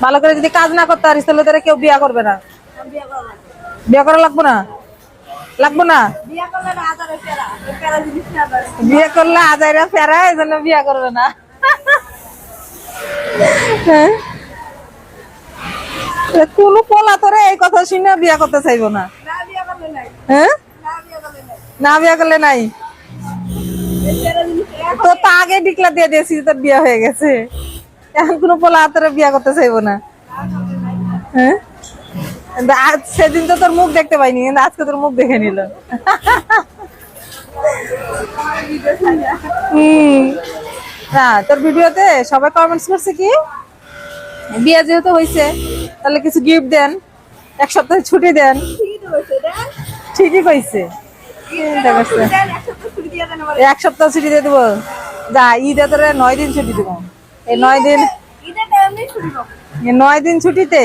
ভালো করে যদি কাজ না করতে পারিস তাহলে তোরা কেউ বিয়া করবে না। বিয়া করা লাগবো না? লাগবো না? বিয়ে করলে আজাইরা ফেরা, এই জন্য বিয়া করবে না। কোন পোলা তোরে এই কথা শুনে বিয়া করতে চাইবো না? হ্যাঁ, না বিয়া করলে নাই। তো তা আগে ডিক্লার দিয়ে দিয়েছি তোর বিয়া হয়ে গেছে, এখন কোনো পোলা তোরে বিয়া করতে চাইবো না। হ্যাঁ, সেদিন তো তোর মুখ দেখতে পাইনি, কিন্তু আজকে তোর মুখ দেখে নিল। না, তোর ভিডিওতে সবাই কমেন্টস করছে কি, বিয়ে যেহেতু হয়েছে তাহলে কিছু গিফট দেন, এক সপ্তাহ ছুটি দেন। ঠিকই কইছে, এক সপ্তাহ ছুটি দিয়ে দেবো। যা, ঈদে তোরে 9 দিন ছুটি দেবো। এই 9 দিন, 9 দিন ছুটিতে